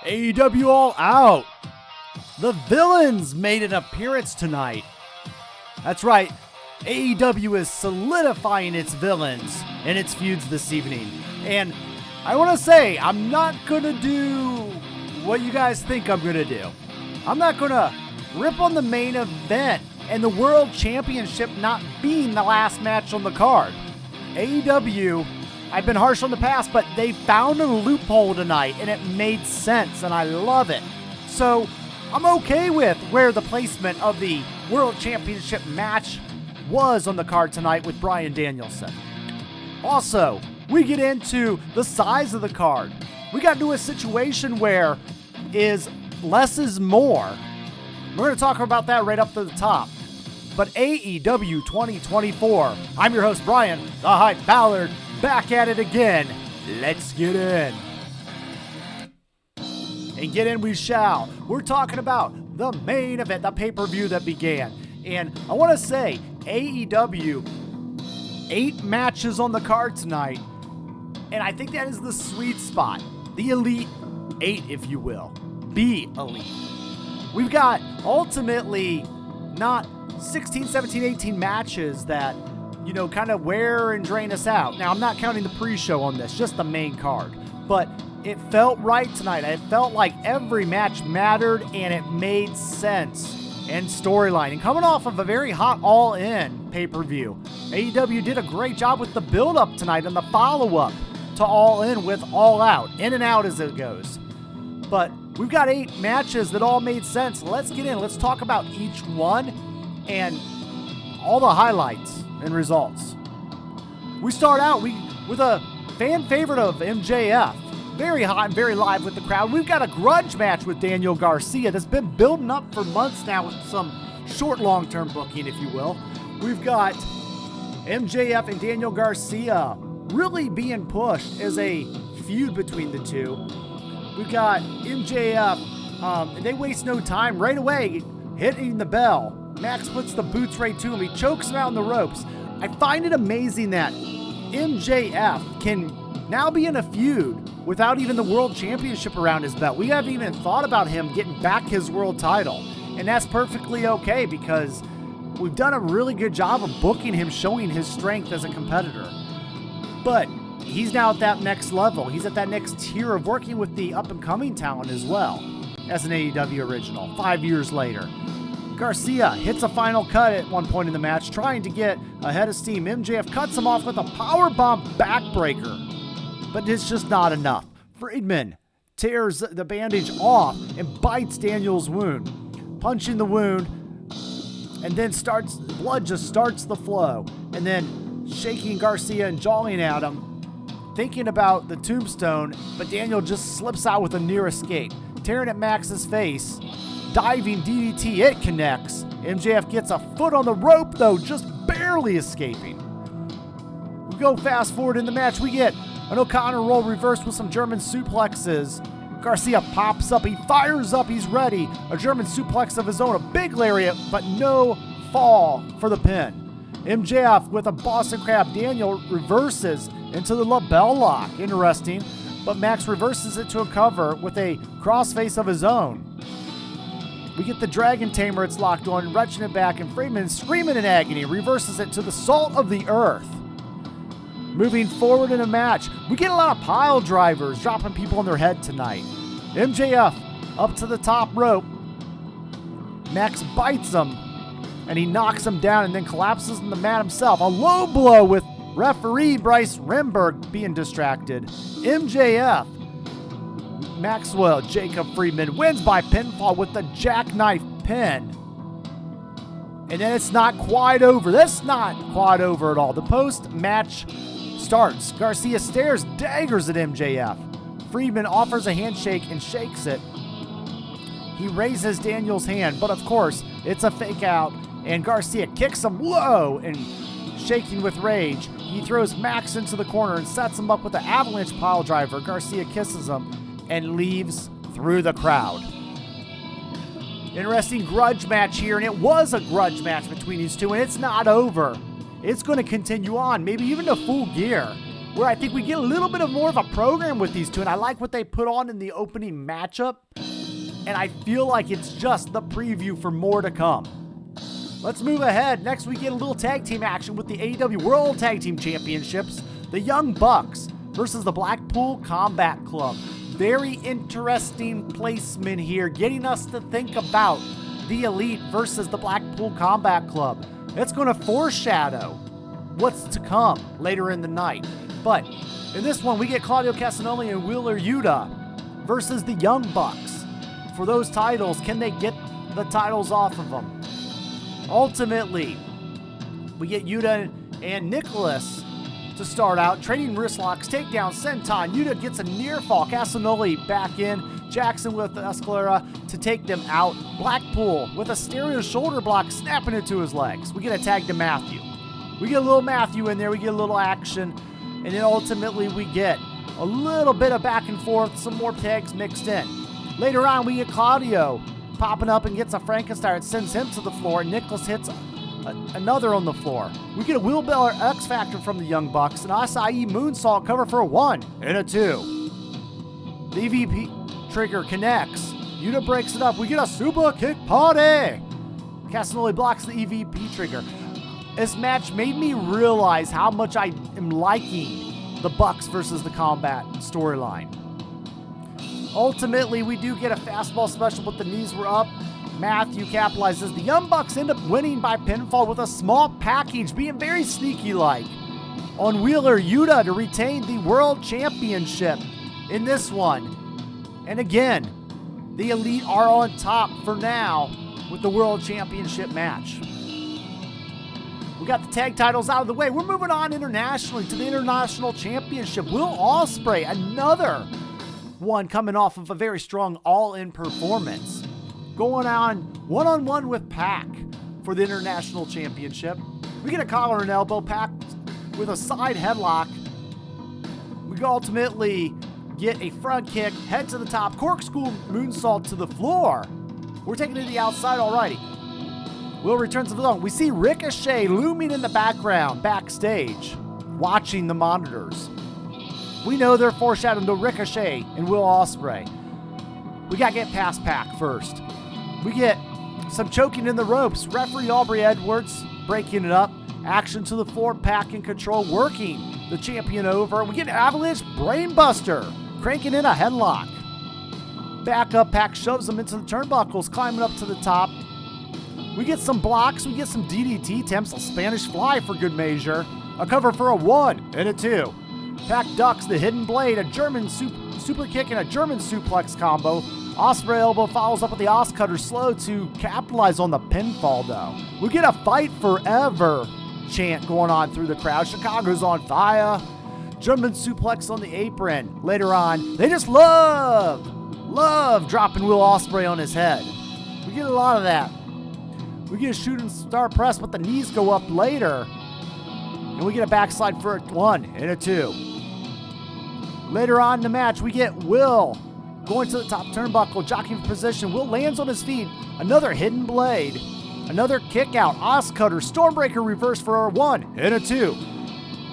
AEW All Out. The Villains made an appearance tonight. That's right, AEW is solidifying its villains in its feuds this evening. And I want to say, I'm not going to do what you guys think I'm going to do. I'm not going to rip on the main event and the World Championship not being the last match on the card. AEW, I've been harsh on the past, but they found a loophole tonight, and it made sense, and I love it. So I'm okay with where the placement of the World Championship match was on the card tonight with Bryan Danielson. Also, we get into the size of the card. We got into a situation where less is more. We're going to talk about that right up to the top. But AEW 2024, I'm your host, Bryan, the Hype Ballard, back at it again. Let's get in. And get in we shall. We're talking about the main event, the pay-per-view that began. And I want to say, AEW, 8 matches on the card tonight. And I think that is the sweet spot. The Elite 8, if you will. Be Elite. We've got ultimately not 16, 17, 18 matches that, kind of wear and drain us out. Now, I'm not counting the pre-show on this, just the main card. But it felt right tonight. It felt like every match mattered and it made sense and storyline. And coming off of a very hot All-In pay-per-view, AEW did a great job with the build-up tonight and the follow-up to All-In with All Out. In and out as it goes. But we've got 8 matches that all made sense. Let's get in. Let's talk about each one and all the highlights and results. We start out with a fan favorite of MJF. Very hot and very live with the crowd. We've got a grudge match with Daniel Garcia that's been building up for months now with some short long-term booking, if you will. We've got MJF and Daniel Garcia really being pushed as a feud between the two. We've got MJF, they waste no time right away hitting the bell. Max puts the boots right to him. He chokes him out in the ropes. I find it amazing that MJF can now be in a feud without even the World Championship around his belt. We haven't even thought about him getting back his world title. And that's perfectly okay because we've done a really good job of booking him, showing his strength as a competitor. But he's now at that next level. He's at that next tier of working with the up-and-coming talent as well as an AEW original 5 years later. Garcia hits a final cut at one point in the match, trying to get ahead of steam. MJF cuts him off with a powerbomb backbreaker, but it's just not enough. Friedman tears the bandage off and bites Daniel's wound, punching the wound, and then blood just starts the flow, and then shaking Garcia and jawing at him, thinking about the tombstone, but Daniel just slips out with a near escape, tearing at Max's face. Diving DDT, it connects. MJF gets a foot on the rope, though, just barely escaping. We go fast forward in the match. We get an O'Connor roll reversed with some German suplexes. Garcia pops up. He fires up. He's ready. A German suplex of his own. A big lariat, but no fall for the pin. MJF with a Boston Crab. Daniel reverses into the LaBelle Lock. Interesting. But Max reverses it to a cover with a crossface of his own. We get the Dragon Tamer, it's locked on, retching it back, and Friedman, screaming in agony, reverses it to the Salt of the Earth. Moving forward in a match, we get a lot of pile drivers dropping people on their head tonight. MJF up to the top rope. Max bites him, and he knocks him down and then collapses on the mat himself. A low blow with referee Bryce Remberg being distracted. MJF. Maxwell Jacob Friedman wins by pinfall with the jackknife pin. And then it's not quite over. That's not quite over at all. The post-match starts. Garcia stares daggers at MJF. Friedman offers a handshake and shakes it. He raises Daniel's hand, but of course, it's a fake out, and Garcia kicks him low and shaking with rage. He throws Max into the corner and sets him up with an avalanche pile driver. Garcia kisses him and leaves through the crowd. Interesting grudge match here, and it was a grudge match between these two, and it's not over. It's going to continue on, maybe even to Full Gear. where I think we get a little bit of more of a program with these two, and I like what they put on in the opening matchup, and I feel like it's just the preview for more to come. Let's move ahead. Next, we get a little tag team action with the AEW World Tag Team Championships. The Young Bucks versus the Blackpool Combat Club. Very interesting placement here, getting us to think about the Elite versus the Blackpool Combat Club. It's going to foreshadow what's to come later in the night. But in this one, we get Claudio Castagnoli and Wheeler Yuta versus the Young Bucks. For those titles, can they get the titles off of them? Ultimately, we get Yuta and Nicholas to start out. Trading wrist locks, takedown, senton. Yuta gets a near fall. Castagnoli back in. Jackson with the Escalera to take them out. Blackpool with a stereo shoulder block, snapping it to his legs. We get a tag to Matthew. We get a little Matthew in there. We get a little action. And then ultimately we get a little bit of back and forth, some more tags mixed in. Later on, we get Claudio popping up and gets a Frankenstein. It sends him to the floor. Nicholas hits another on the floor. We get a wheelbarrow X Factor from the Young Bucks. An acai moonsault cover for a 1 and a 2. The EVP trigger connects. Yuta breaks it up. We get a super kick party. Castagnoli blocks the EVP trigger. This match made me realize how much I am liking the Bucks versus the Combat storyline. Ultimately, we do get a fastball special, but the knees were up. Matthew capitalizes. The Young Bucks end up winning by pinfall with a small package, being very sneaky-like on Wheeler Yuta to retain the World Championship in this one. And again, the Elite are on top for now with the World Championship match. We got the tag titles out of the way. We're moving on internationally to the International Championship. Will Ospreay, another one coming off of a very strong all-in performance, going on one-on-one with Pac for the International Championship. We get a collar and elbow. Pac with a side headlock. We ultimately get a front kick, head to the top, corkscrew moonsault to the floor. We're taking it to the outside already. Will returns to the zone. We see Ricochet looming in the background, backstage, watching the monitors. We know they're foreshadowing to Ricochet and Will Ospreay. We got to get past Pac first. We get some choking in the ropes. Referee Aubrey Edwards breaking it up. Action to the floor. Pac in control, working the champion over. We get Avalanche Brainbuster, cranking in a headlock. Back up, Pac shoves him into the turnbuckles, climbing up to the top. We get some blocks. We get some DDT attempts. A Spanish fly for good measure. A cover for a 1 and a 2. Pac ducks the hidden blade, a German super kick, and a German suplex combo. Ospreay elbow follows up with the Os Cutter slow to capitalize on the pinfall, though. We get a fight forever chant going on through the crowd. Chicago's on fire. German suplex on the apron. Later on, they just love dropping Will Ospreay on his head. We get a lot of that. We get a shooting star press, but the knees go up later. And we get a backslide for a 1 and a 2. Later on in the match, we get Will going to the top turnbuckle, jockeying for position. Will lands on his feet. Another hidden blade. Another kick out. Os Cutter, Stormbreaker reverse for a 1 and a 2.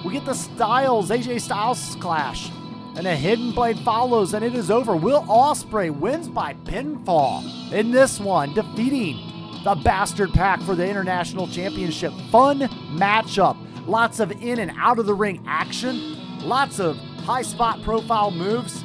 We get the AJ Styles clash. And a hidden blade follows, and it is over. Will Ospreay wins by pinfall in this one, defeating the Bastard Pac for the International Championship. Fun matchup. Lots of in and out of the ring action. Lots of high spot profile moves.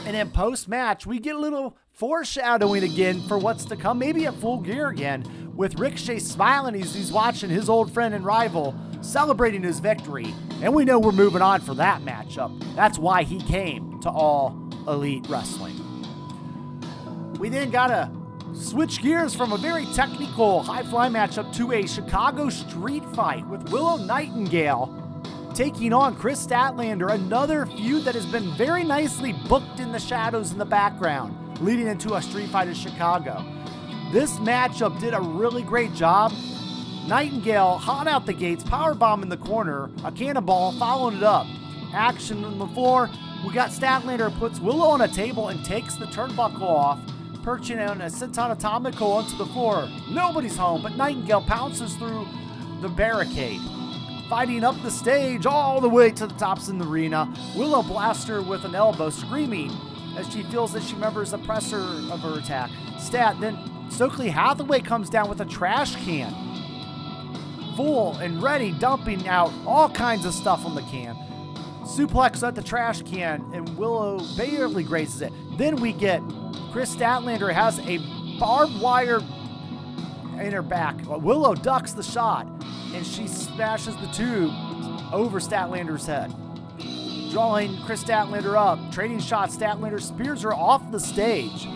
And in post-match, we get a little foreshadowing again for what's to come. Maybe at Full Gear again, with Ricochet smiling as he's watching his old friend and rival celebrating his victory. And we know we're moving on for that matchup. That's why he came to All Elite Wrestling. We then got to switch gears from a very technical high-fly matchup to a Chicago street fight with Willow Nightingale taking on Chris Statlander, another feud that has been very nicely booked in the shadows in the background, leading into a street fight in Chicago. This matchup did a really great job. Nightingale hot out the gates, powerbomb in the corner, a cannonball following it up. Action on the floor. We got Statlander puts Willow on a table and takes the turnbuckle off, perching on a senton atomico onto the floor. Nobody's home, but Nightingale pounces through the barricade. fighting up the stage all the way to the tops in the arena. Willow blasts her with an elbow, screaming as she feels that she remembers the pressure of her attack. Then Stokely Hathaway comes down with a trash can, full and ready, dumping out all kinds of stuff on the can. Suplex at the trash can, and Willow barely grazes it. Then we get Chris Statlander has a barbed wire in her back. Willow ducks the shot, and she smashes the tube over Statlander's head, drawing Chris Statlander up. Trading shots, Statlander spears her off the stage.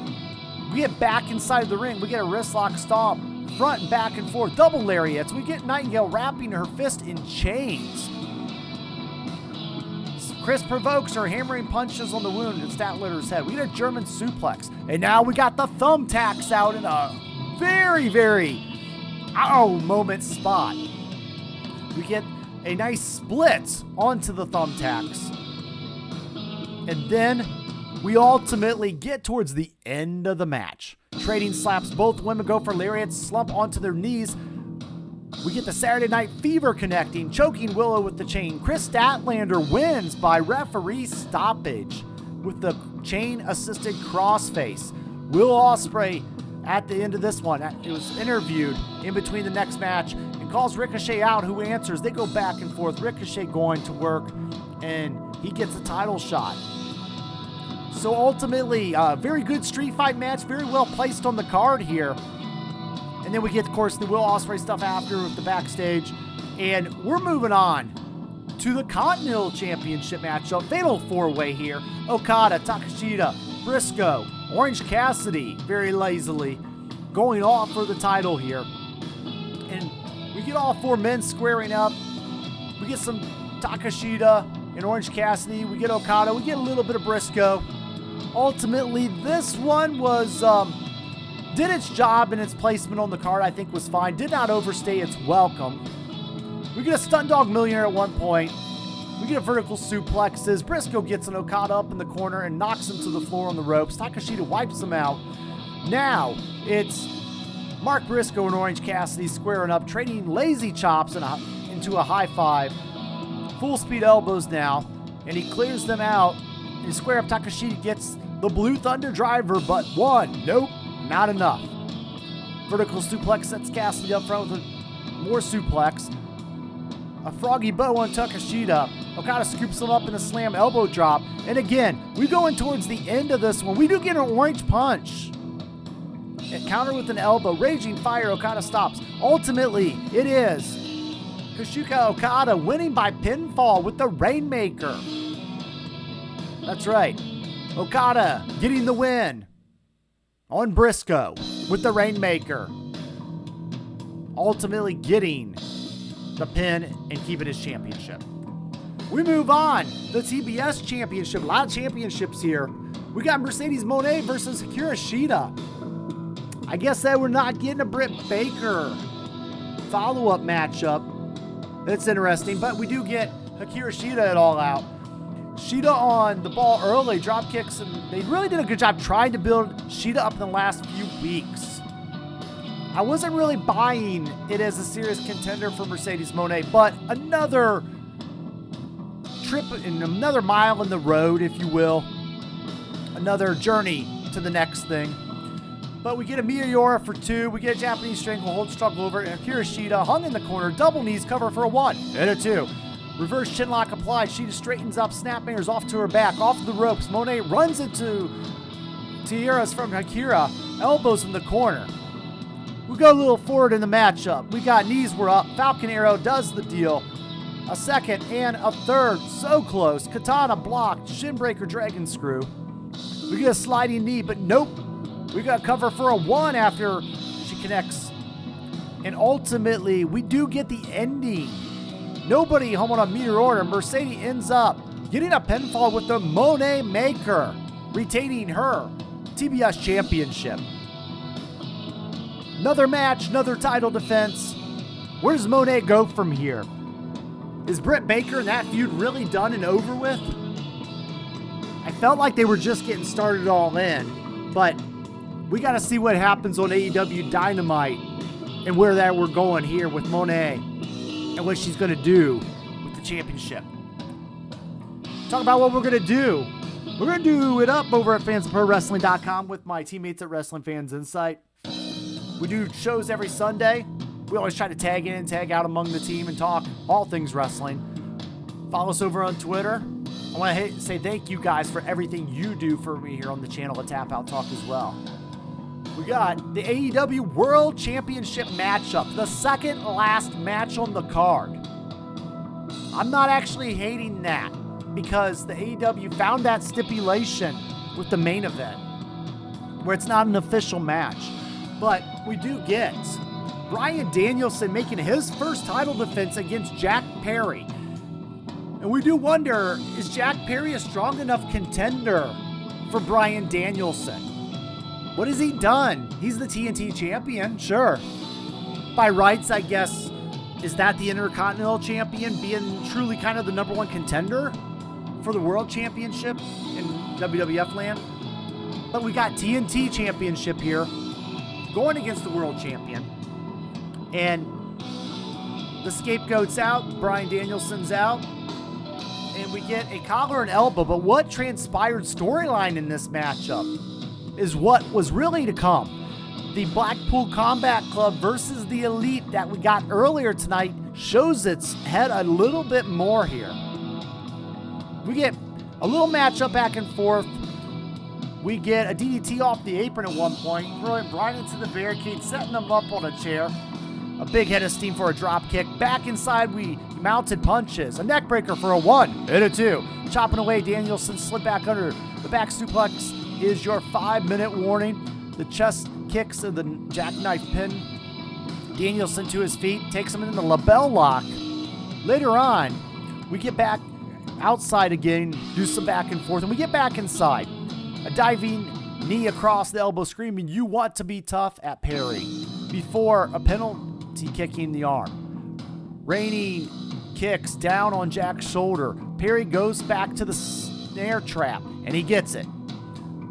We get back inside the ring. We get a wrist lock stomp, front and back and forth, double lariats. We get Nightingale wrapping her fist in chains. Chris provokes her, hammering punches on the wound at Statlander's head. We get a German suplex. And now we got the thumbtacks out in a very, very moment spot. We get a nice split onto the thumbtacks. And then we ultimately get towards the end of the match. Trading slaps, both women go for lariats, slump onto their knees. We get the Saturday Night Fever connecting, choking Willow with the chain. Chris Statlander wins by referee stoppage with the chain-assisted crossface. Will Ospreay, at the end of this one, it was interviewed in between the next match and calls Ricochet out, who answers. They go back and forth. Ricochet going to work, and he gets a title shot. So ultimately, very good street fight match, very well placed on the card here. And then we get, of course, the Will Ospreay stuff after with the backstage. And we're moving on to the Continental Championship matchup. Fatal 4-way here. Okada, Takeshita, Briscoe, Orange Cassidy, very lazily, going off for the title here. And we get all 4 men squaring up. We get some Takeshita and Orange Cassidy. We get Okada. We get a little bit of Briscoe. Ultimately, this one was... did its job, and its placement on the card, I think, was fine. Did not overstay its welcome. We get a Stun Dog Millionaire at one point. We get a vertical suplexes. Briscoe gets an Okada up in the corner and knocks him to the floor on the ropes. Takeshita wipes him out. Now, it's Mark Briscoe and Orange Cassidy squaring up, trading lazy chops into a high five. Full speed elbows now, and he clears them out. And square up, Takeshita gets the Blue Thunder Driver, but one. Nope. Not enough. Vertical suplex sets Cassidy up front with more suplex. A froggy bow on Takeshita. Okada scoops him up in a slam elbow drop. And again, we go in towards the end of this one. We do get an orange punch. And counter with an elbow. Raging fire. Okada stops. Ultimately, it is Kazuchika Okada winning by pinfall with the Rainmaker. That's right. Okada getting the win on Briscoe with the Rainmaker. Ultimately getting the pin and keeping his championship. We move on. The TBS Championship. A lot of championships here. We got Mercedes Moné versus Hikaru Shida. I guess that we're not getting a Britt Baker follow-up matchup. That's interesting, but we do get Hikaru Shida at All Out. Shida on the ball early, drop kicks, and they really did a good job trying to build Shida up in the last few weeks. I wasn't really buying it as a serious contender for Mercedes Moné, but another trip and another mile in the road, if you will. Another journey to the next thing. But we get a Meteora for 2. We get a Japanese stranglehold, struggle over it. Hikaru Shida hung in the corner, double knees cover for a 1 and a 2. Reverse chinlock applied. Shida straightens up, snapmangers off to her back, off the ropes. Moné runs into tiaras from Akira, elbows in the corner. We go a little forward in the matchup. We got knees were up. Falcon Arrow does the deal. A second and a third. So close. Katana blocked. Shinbreaker Dragon Screw. We get a sliding knee, but nope. We got cover for a 1 after she connects. And ultimately, we do get the ending. Nobody home on a meter order. Mercedes ends up getting a pinfall with the Moné Maker, retaining her TBS Championship. Another match, another title defense. Where does Moné go from here? Is Britt Baker and that feud really done and over with? I felt like they were just getting started all in, but we got to see what happens on AEW Dynamite and where that we're going here with Moné and what she's going to do with the championship. Talk about what we're going to do. We're going to do it up over at fansofprowrestling.com with my teammates at Wrestling Fans Insight. We do shows every Sunday. We always try to tag in and tag out among the team and talk all things wrestling. Follow us over on Twitter. I want to say thank you guys for everything you do for me here on the channel at Tap Out Talk as well. We got the AEW World Championship matchup, the second last match on the card. I'm not actually hating that, because the AEW found that stipulation with the main event where it's not an official match. But we do get Bryan Danielson making his first title defense against Jack Perry. And we do wonder, is Jack Perry a strong enough contender for Bryan Danielson? What has he done? He's the TNT champion, sure. By rights, I guess, is that the Intercontinental champion being truly kind of the number one contender for the World Championship in WWF land? But we got TNT Championship here going against the World Champion. And the scapegoat's out, Bryan Danielson's out, and we get a collar and elbow. But what transpired storyline in this matchup is what was really to come. The Blackpool Combat Club versus the Elite that we got earlier tonight shows its head a little bit more here. We get a little matchup back and forth. We get a DDT off the apron at one point, throwing Bryan into the barricade, setting him up on a chair. A big head of steam for a drop kick. Back inside, we mounted punches. A neck breaker for a 1 and a 2. Chopping away, Danielson slid back under. The back suplex is your 5-minute warning. The chest kicks of the jackknife pin. Danielson to his feet, takes him into the label lock. Later on, we get back outside again, do some back and forth, and we get back inside. A diving knee across the elbow, screaming, "You want to be tough," at Perry, before a penalty kicking the arm. Raining kicks down on Jack's shoulder. Perry goes back to the snare trap, and he gets it.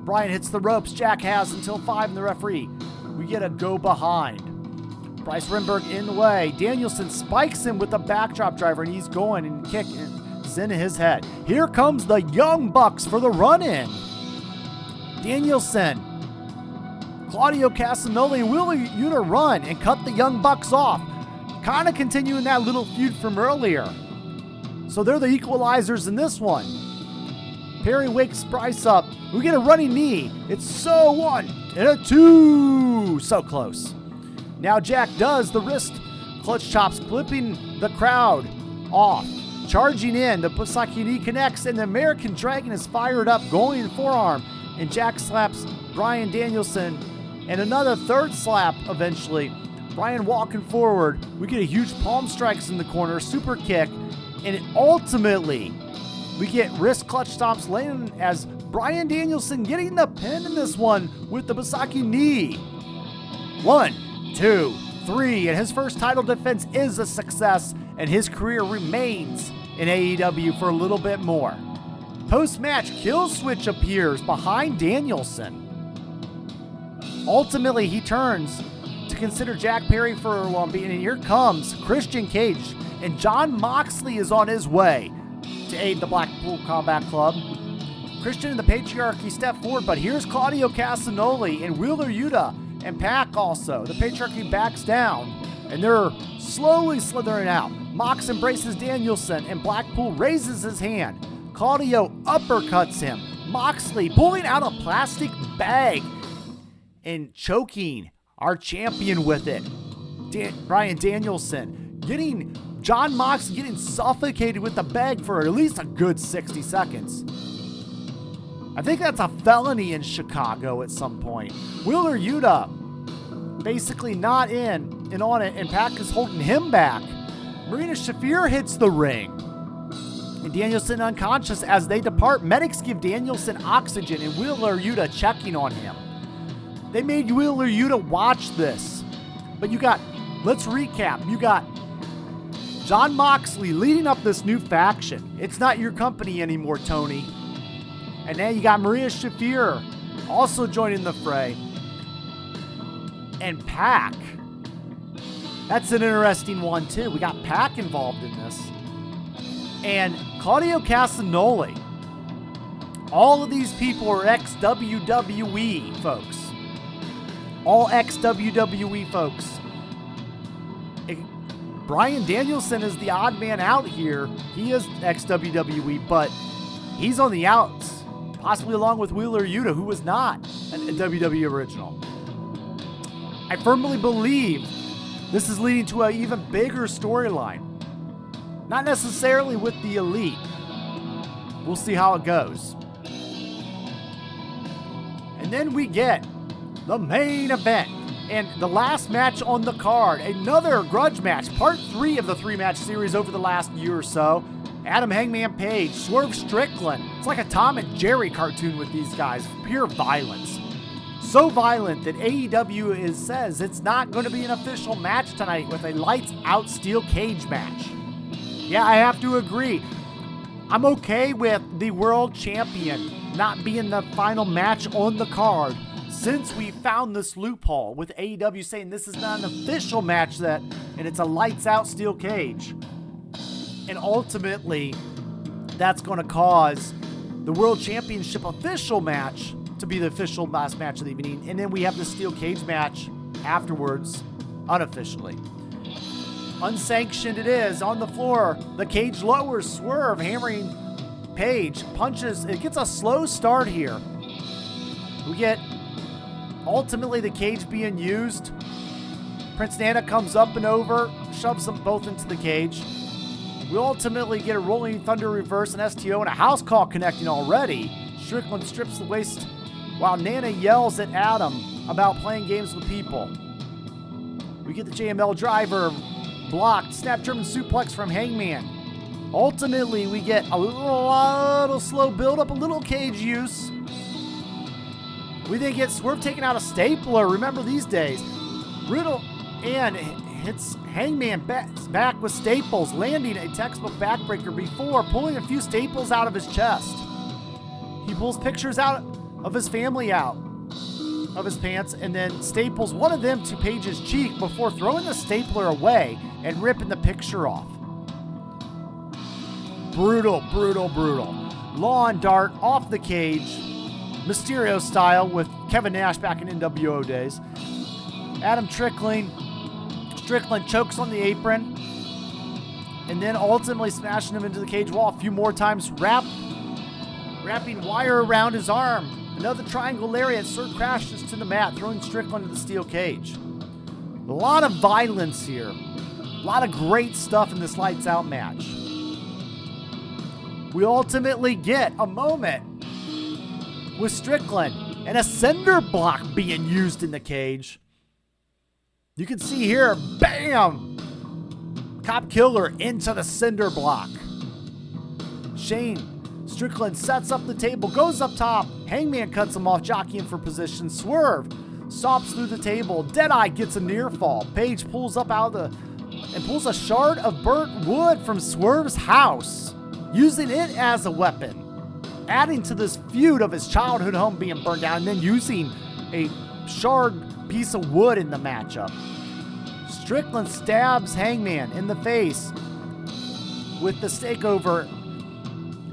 Bryan hits the ropes. Jack has until 5 in the referee. We get a go behind. Bryce Remberg in the way. Danielson spikes him with a backdrop driver, and he's going and kicking in his head. Here comes the Young Bucks for the run-in. Danielson, Claudio Castagnoli, and Wheeler Yuta run and cut the Young Bucks off. Kind of continuing that little feud from earlier. So they're the equalizers in this one. Perry wakes Bryce up. We get a running knee. It's so 1 and a 2. So close. Now Jack does the wrist clutch chops, flipping the crowd off. Charging in, the Busaki knee connects, and the American Dragon is fired up, going forearm, and Jack slaps Bryan Danielson, and another third slap eventually. Bryan walking forward. We get a huge palm strikes in the corner, super kick, and ultimately, we get wrist clutch stomps landing as Bryan Danielson getting the pin in this one with the Busaki knee. 1, 2, 3, and his first title defense is a success, and his career remains in AEW for a little bit more. Post-match, Killswitch appears behind Danielson. Ultimately, he turns to consider Jack Perry for a one beating, and here comes Christian Cage, and Jon Moxley is on his way to aid the Blackpool Combat Club. Christian and the Patriarchy step forward, but here's Claudio Castagnoli and Wheeler Yuta and Pac also. The Patriarchy backs down, and they're slowly slithering out. Mox embraces Danielson, and Blackpool raises his hand. Claudio uppercuts him. Moxley pulling out a plastic bag and choking our champion with it. Bryan Danielson getting Jon Moxley getting suffocated with the bag for at least a good 60 seconds. I think that's a felony in Chicago at some point. Wheeler Yuta basically not in and on it, and Pac is holding him back. Marina Shafir hits the ring, and Danielson unconscious as they depart. Medics give Danielson oxygen, and Wheeler Yuta checking on him. They made Wheeler Yuta watch this. But let's recap. You got Jon Moxley leading up this new faction. It's not your company anymore, Tony. And then you got Maria Shafir also joining the fray. And Pac That's an interesting one, too. We got Pac involved in this. And Claudio Castagnoli. All of these people are ex-WWE folks. All ex-WWE folks. Bryan Danielson is the odd man out here. He is ex-WWE, but he's on the outs. Possibly along with Wheeler Yuta, who was not a WWE original. I firmly believe this is leading to an even bigger storyline. Not necessarily with the Elite. We'll see how it goes. And then we get the main event. And the last match on the card, another grudge match, part 3 of the 3-match series over the last year or so. Adam Hangman Page, Swerve Strickland. It's like a Tom and Jerry cartoon with these guys. Pure violence. So violent that AEW says it's not going to be an official match tonight with a lights-out steel cage match. Yeah, I have to agree. I'm okay with the world champion not being the final match on the card since we found this loophole with AEW saying this is not an official match and it's a lights-out steel cage. And ultimately, that's going to cause the World Championship official match to be the official last match of the evening. And then we have the steel cage match afterwards, unofficially. Unsanctioned it is, on the floor. The cage lowers, Swerve hammering Page, punches. It gets a slow start here. We get, ultimately, the cage being used. Prince Nana comes up and over, shoves them both into the cage. We ultimately get a Rolling Thunder reverse, an STO, and a house call connecting already. Strickland strips the waist while Nana yells at Adam about playing games with people. We get the JML driver blocked, snap German suplex from Hangman. Ultimately, we get a little slow build-up, a little cage use. We then get Swerve taking out a stapler. Remember these days. Riddle and hits Hangman back with staples, landing a textbook backbreaker before pulling a few staples out of his chest. He pulls pictures out of his family out of his pants and then staples one of them to Page's cheek before throwing the stapler away and ripping the picture off. Brutal, brutal, brutal. Lawn dart off the cage, Mysterio style with Kevin Nash back in NWO days. Adam Strickland chokes on the apron and then ultimately smashing him into the cage wall a few more times, wrapping wire around his arm. Another triangle lariat, Sir crashes to the mat, throwing Strickland into the steel cage. A lot of violence here. A lot of great stuff in this lights out match. We ultimately get a moment with Strickland and a cinder block being used in the cage. You can see here, bam! Cop killer into the cinder block. Strickland sets up the table, goes up top. Hangman cuts him off, jockeying for position. Swerve stomps through the table. Deadeye gets a near fall. Page pulls up and pulls a shard of burnt wood from Swerve's house, using it as a weapon, adding to this feud of his childhood home being burned down, and then using a shard piece of wood in the matchup. Strickland stabs Hangman in the face with the stakeover,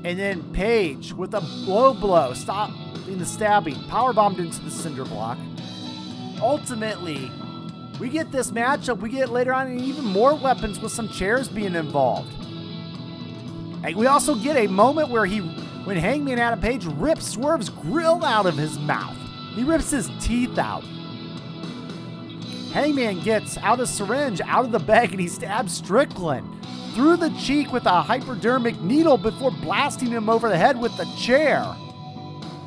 and then Page with a low blow, stopping the stabbing, powerbombed into the cinder block. Ultimately, we get this matchup. We get later on even more weapons with some chairs being involved. And we also get a moment where when Hangman Adam Page rips Swerve's grill out of his mouth. He rips his teeth out. Hangman gets out a syringe out of the bag and he stabs Strickland through the cheek with a hypodermic needle before blasting him over the head with the chair.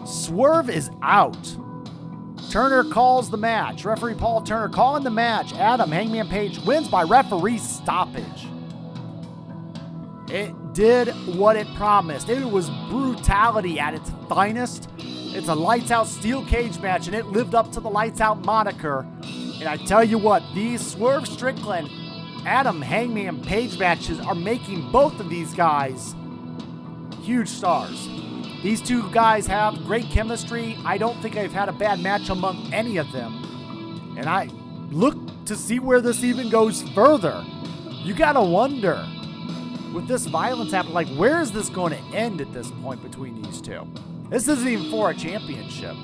Swerve is out. Turner calls the match. Referee Paul Turner calling the match. Adam Hangman Page wins by referee stoppage. It did what it promised. It was brutality at its finest. It's a lights out steel cage match and it lived up to the lights out moniker. And I tell you what, these Swerve Strickland, Adam Hangman Page matches are making both of these guys huge stars. These two guys have great chemistry. I don't think I've had a bad match among any of them. And I look to see where this even goes further. You gotta wonder, with this violence happening, like, where is this going to end at this point between these two? This isn't even for a championship,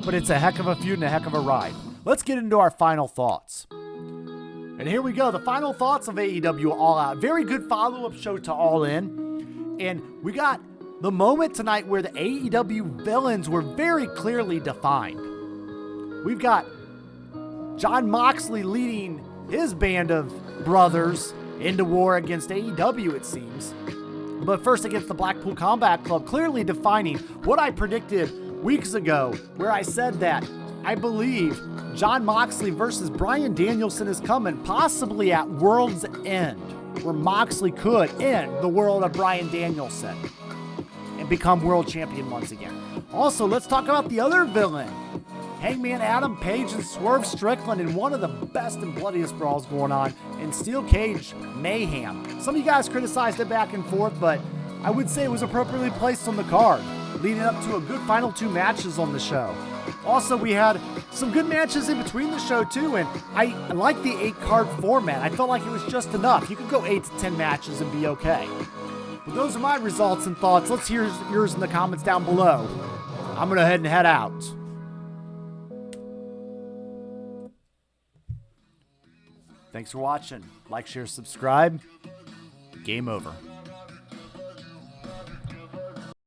but it's a heck of a feud and a heck of a ride. Let's get into our final thoughts. And here we go, the final thoughts of AEW All Out. Very good follow-up show to All In. And we got the moment tonight where the AEW villains were very clearly defined. We've got Jon Moxley leading his band of brothers into war against AEW, it seems. But first against the Blackpool Combat Club, clearly defining what I predicted weeks ago, where I said that I believe Jon Moxley versus Bryan Danielson is coming, possibly at World's End, where Moxley could end the world of Bryan Danielson and become world champion once again. Also, let's talk about the other villain, Hangman Adam Page and Swerve Strickland, in one of the best and bloodiest brawls going on in Steel Cage Mayhem. Some of you guys criticized it back and forth, but I would say it was appropriately placed on the card, leading up to a good final 2 matches on the show. Also, we had some good matches in between the show too, and I like the 8-card format. I felt like it was just enough. You could go 8 to 10 matches and be okay. But those are my results and thoughts. Let's hear yours in the comments down below. I'm going to head out. Thanks for watching. Like, share, subscribe. Game over.